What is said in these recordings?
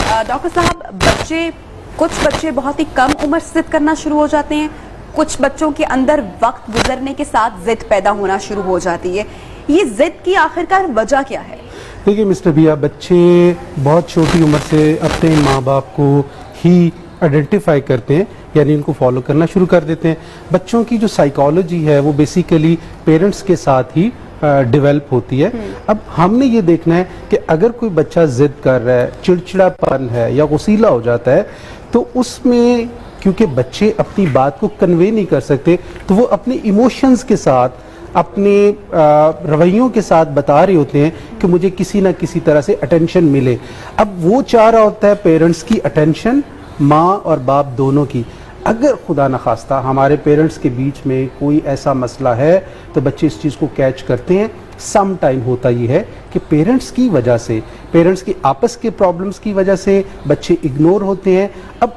Doctor साहब, कुछ बच्चे बहुत ही कम उम्र से जिद करना शुरू हो जाते हैं, कुछ बच्चों के अंदर वक्त गुजरने के साथ जिद पैदा होना शुरू हो जाती है। ये जिद की आखिरकार वजह क्या है? देखिए मिस्टर बिया, बच्चे बहुत छोटी उम्र से अपने माँ बाप को ही आइडेंटिफाई करते हैं, यानी उनको फॉलो करना शुरू कर देते हैं। बच्चों की जो साइकोलॉजी है वो बेसिकली पेरेंट्स के साथ ही डेवलप होती है। अब हमने ये देखना है कि अगर कोई बच्चा जिद कर रहा है, चिड़चिड़ापन है या गुस्सीला हो जाता है, तो उसमें क्योंकि बच्चे अपनी बात को कन्वे नहीं कर सकते, तो वो अपने इमोशंस के साथ, अपने रवैयों के साथ बता रहे होते हैं कि मुझे किसी ना किसी तरह से अटेंशन मिले। अब वो चाह रहा होता है पेरेंट्स की अटेंशन, माँ और बाप दोनों की। अगर खुदा न खास्ता हमारे पेरेंट्स के बीच में कोई ऐसा मसला है तो बच्चे इस चीज़ को कैच करते हैं। सम टाइम होता ये है कि पेरेंट्स की वजह से, पेरेंट्स की आपस के प्रॉब्लम्स की वजह से बच्चे इग्नोर होते हैं। अब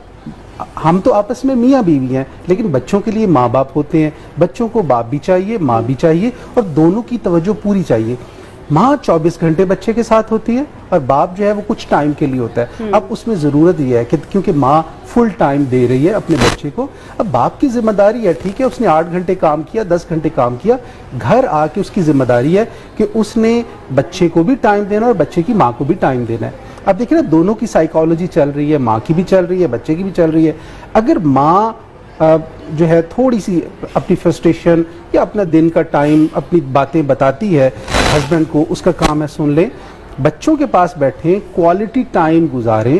हम तो आपस में मियाँ बीवी हैं, लेकिन बच्चों के लिए माँ बाप होते हैं। बच्चों को बाप भी चाहिए, माँ भी चाहिए, और दोनों की तवज्जो पूरी चाहिए। माँ 24 घंटे बच्चे के साथ होती है और बाप जो है वो कुछ टाइम के लिए होता है। अब उसमें ज़रूरत ये है कि क्योंकि माँ फुल टाइम दे रही है अपने बच्चे को, अब बाप की जिम्मेदारी है, ठीक है उसने 8 घंटे काम किया, 10 घंटे काम किया, घर आके उसकी जिम्मेदारी है कि उसने बच्चे को भी टाइम देना और बच्चे की माँ को भी टाइम देना है। अब देखिए ना, दोनों की साइकोलॉजी चल रही है, माँ की भी चल रही है, बच्चे की भी चल रही है। अगर माँ जो है थोड़ी सी अपनी फ्रस्ट्रेशन या अपना दिन का टाइम, अपनी बातें बताती है हस्बैंड को, उसका काम है सुन लें, बच्चों के पास बैठें, क्वालिटी टाइम गुजारें।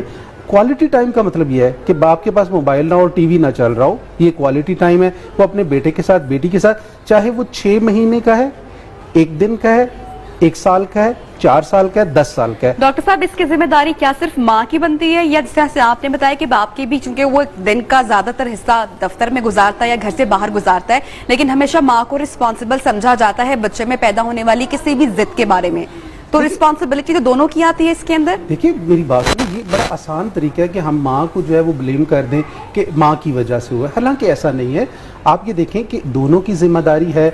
क्वालिटी टाइम का मतलब ये है कि बाप के पास मोबाइल ना हो और टीवी ना चल रहा हो, ये क्वालिटी टाइम है। वो अपने बेटे के साथ, बेटी के साथ, चाहे वो 6 महीने का है, 1 दिन का है, 1 साल का है, 4 साल का है, 10 साल का है। डॉक्टर साहब, इसकी जिम्मेदारी क्या सिर्फ माँ की बनती है, या जिस तरह से आपने बताया कि बाप की भी, चूंकि वो दिन का ज्यादातर हिस्सा दफ्तर में गुजारता है या घर से बाहर गुजारता है, लेकिन हमेशा माँ को रिस्पॉन्सिबल समझा जाता है बच्चे में पैदा होने वाली किसी भी जिद के बारे में, तो रिस्पॉन्सिबिलिटी तो दोनों की आती है इसके अंदर। देखिए मेरी बात सुनो, ये बड़ा आसान तरीका है कि हम माँ को जो है वो ब्लेम कर दें कि माँ की वजह से हुआ है, हालांकि ऐसा नहीं है। आप ये देखें कि दोनों की जिम्मेदारी है।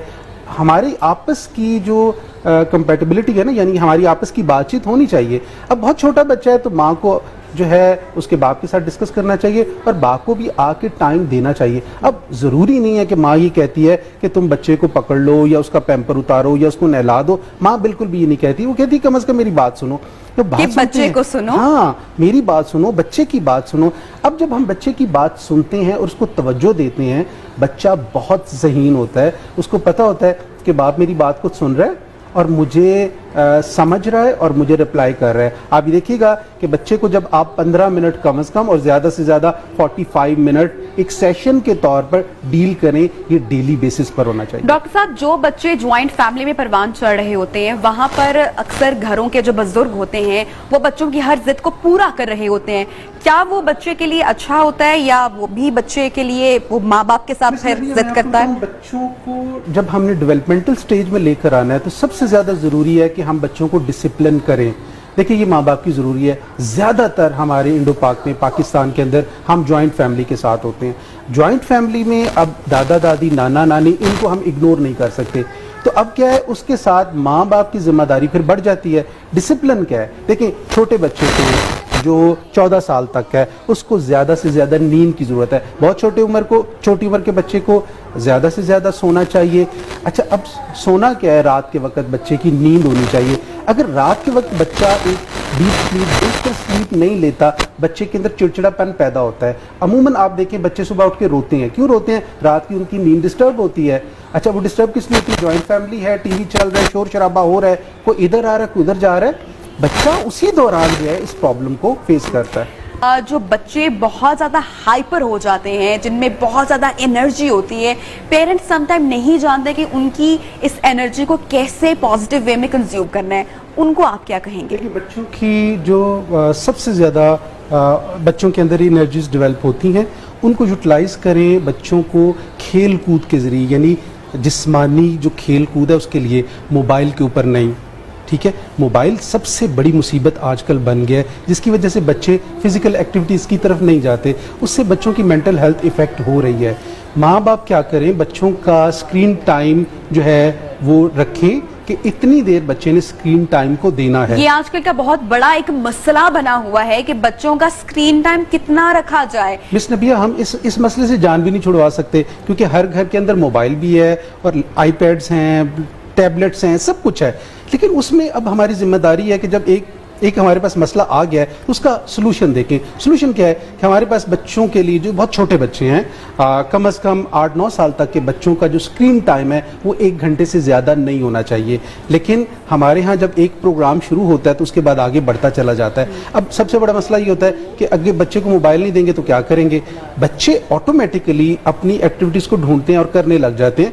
हमारी आपस की जो कंपैटिबिलिटी है ना, यानी हमारी आपस की बातचीत होनी चाहिए। अब बहुत छोटा बच्चा है तो माँ को जो है उसके बाप के साथ डिस्कस करना चाहिए और बाप को भी आके टाइम देना चाहिए। अब ज़रूरी नहीं है कि माँ ये कहती है कि तुम बच्चे को पकड़ लो या उसका पैम्पर उतारो या उसको नहला दो। माँ बिल्कुल भी ये नहीं कहती, वो कहती कम से कम मेरी बात सुनो। तो बात बच्चे को सुनो, हाँ मेरी बात सुनो, बच्चे की बात सुनो। अब जब हम बच्चे की बात सुनते हैं और उसको तवज्जो देते हैं, बच्चा बहुत ज़हीन होता है, उसको पता होता है कि बाप मेरी बात को सुन रहा है और मुझे समझ रहा है और मुझे रिप्लाई कर रहा है। आप ये देखिएगा कि बच्चे को जब आप 15 मिनट कम से कम और ज़्यादा से ज़्यादा 45 मिनट एक सेशन के तौर पर डील करें, ये डेली बेसिस पर होना चाहिए। डॉक्टर साहब, जो बच्चे ज्वाइंट फैमिली में परवान चढ़ रहे होते हैं, वहां पर अक्सर घरों के जो बुजुर्ग होते हैं वो बच्चों की हर जिद को पूरा कर रहे होते हैं। क्या वो बच्चे के लिए अच्छा होता है या वो भी बच्चे के लिए वो माँ बाप के साथ फिर जिद करता है? बच्चों को जब हमने डेवलपमेंटल स्टेज में लेकर आना है तो सबसे ज़्यादा ज़रूरी है कि हम बच्चों को डिसिप्लिन करें। देखिए ये माँ बाप की ज़रूरी है। ज़्यादातर हमारे इंडो पाक में, पाकिस्तान के अंदर हम जॉइंट फैमिली के साथ होते हैं। जॉइंट फैमिली में अब दादा दादी, नाना नानी, इनको हम इग्नोर नहीं कर सकते। तो अब क्या है, उसके साथ माँ बाप की जिम्मेदारी फिर बढ़ जाती है। डिसिप्लिन क्या है, देखिए छोटे बच्चे को जो 14 साल तक है उसको ज़्यादा से ज़्यादा नींद की ज़रूरत है। बहुत छोटी उम्र के बच्चे को ज़्यादा से ज़्यादा सोना चाहिए। अच्छा, अब सोना क्या है, रात के वक्त बच्चे की नींद होनी चाहिए। अगर रात के वक्त बच्चा एक डीप स्लीप नहीं लेता, बच्चे के अंदर चिड़चिड़ापन पैदा होता है। अमूमन आप देखें बच्चे सुबह उठ के रोते हैं, क्यों रोते हैं? रात की उनकी नींद डिस्टर्ब होती है। अच्छा, वो डिस्टर्ब किस लिए होती है? जॉइंट फैमिली है, टीवी चल रहा है, शोर शराबा हो रहा है, कोई इधर आ रहा है, कोई उधर जा रहा है, बच्चा उसी दौरान जो है इस प्रॉब्लम को फेस करता है। जो बच्चे बहुत ज़्यादा हाइपर हो जाते हैं, जिनमें बहुत ज़्यादा एनर्जी होती है, पेरेंट्स समटाइम नहीं जानते कि उनकी इस एनर्जी को कैसे पॉजिटिव वे में कंज्यूम करना है, उनको आप क्या कहेंगे? देखिए बच्चों की जो सबसे ज़्यादा बच्चों के अंदर एनर्जीज डेवलप होती हैं, उनको यूटिलाइज करें बच्चों को खेल कूद के ज़रिए, यानी जिस्मानी जो खेल कूद है उसके लिए, मोबाइल के ऊपर नहीं। ठीक है, मोबाइल सबसे बड़ी मुसीबत आजकल बन गया है, जिसकी वजह से बच्चे फिजिकल एक्टिविटीज़ की तरफ नहीं जाते, उससे बच्चों की मेंटल हेल्थ इफ़ेक्ट हो रही है। माँ बाप क्या करें, बच्चों का स्क्रीन टाइम जो है वो रखें کہ اتनी देर बच्चे ने स्क्रीन टाइम को देना है। ये आजकल का बहुत बड़ा एक मसला बना हुआ है कि बच्चों का स्क्रीन टाइम कितना रखा जाए। मिस नबिया, हम इस मसले से जान भी नहीं छुड़वा सकते, क्योंकि हर घर के अंदर मोबाइल भी है और आईपैड्स हैं, टैबलेट्स हैं, सब कुछ है। लेकिन उसमें अब हमारी जिम्मेदारी है कि जब एक हमारे पास मसला आ गया है तो उसका सोल्यूशन देखें। सोल्यूशन क्या है कि हमारे पास बच्चों के लिए, जो बहुत छोटे बच्चे हैं, कम से कम 8-9 साल तक के बच्चों का जो स्क्रीन टाइम है वो 1 घंटे से ज़्यादा नहीं होना चाहिए। लेकिन हमारे यहाँ जब एक प्रोग्राम शुरू होता है तो उसके बाद आगे बढ़ता चला जाता है। अब सबसे बड़ा मसला ये होता है कि अगर बच्चे को मोबाइल नहीं देंगे तो क्या करेंगे? बच्चे ऑटोमेटिकली अपनी एक्टिविटीज़ को ढूंढते हैं और करने लग जाते हैं।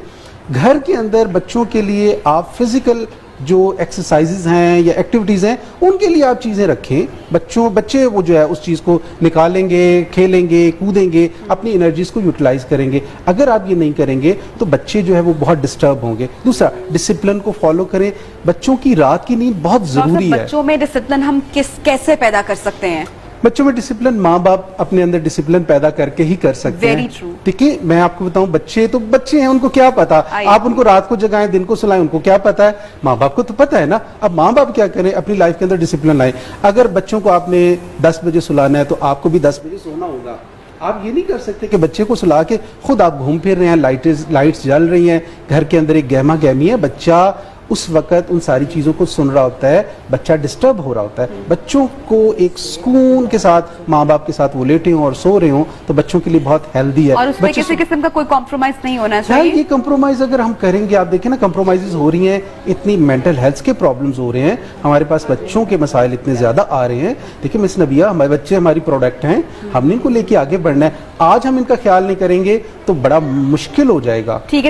घर के अंदर बच्चों के लिए आप फिजिकल जो एक्सरसाइजेज हैं या एक्टिविटीज़ हैं उनके लिए आप चीज़ें रखें। बच्चे वो जो है उस चीज़ को निकालेंगे, खेलेंगे, कूदेंगे, अपनी एनर्जीज को यूटिलाइज करेंगे। अगर आप ये नहीं करेंगे तो बच्चे जो है वो बहुत डिस्टर्ब होंगे। दूसरा, डिसिप्लिन को फॉलो करें। बच्चों की रात की नींद बहुत ज़रूरी है। बच्चों में डिसिप्लिन हम कैसे पैदा कर सकते हैं? बच्चों में डिसिप्लिन माँ बाप अपने अंदर डिसिप्लिन पैदा करके ही कर सकते हैं। देखिए, मैं आपको बताऊं, बच्चे तो बच्चे हैं, उनको क्या पता। आप उनको रात को जगाएं, दिन को सुलाएं, उनको क्या पता है? माँ बाप को तो पता है ना। अब माँ बाप क्या करें, अपनी लाइफ के अंदर डिसिप्लिन लाएं। अगर बच्चों को आपने 10 बजे सुलाना है तो आपको भी 10 बजे सोना होगा। आप ये नहीं कर सकते कि बच्चे को सुला के खुद आप घूम फिर रहे हैं, लाइट्स जल रही हैं, घर के अंदर एक गहमा गहमी है, बच्चा उस वक्त उन सारी चीज़ों को सुन रहा होता है, बच्चा डिस्टर्ब हो रहा होता है। बच्चों को एक सुकून के साथ माँ बाप के साथ वो लेटे हों और सो रहे हों तो बच्चों के लिए बहुत हेल्दी है। और उसमें किसी किस्म का कोई कॉम्प्रोमाइज नहीं होना चाहिए। ये कॉम्प्रोमाइज अगर हम करेंगे, आप देखें ना, कॉम्प्रोमाइजेज हो रही हैं, इतनी मेंटल हेल्थ के प्रॉब्लम्स हो रहे हैं, हमारे पास बच्चों के मसाइल इतने ज़्यादा आ रहे हैं। देखिए मिस नबिया, हमारे बच्चे हमारी प्रोडक्ट हैं, हमने इनको लेके आगे बढ़ना है। आज हम इनका ख्याल नहीं करेंगे तो बड़ा मुश्किल हो जाएगा। ठीक है।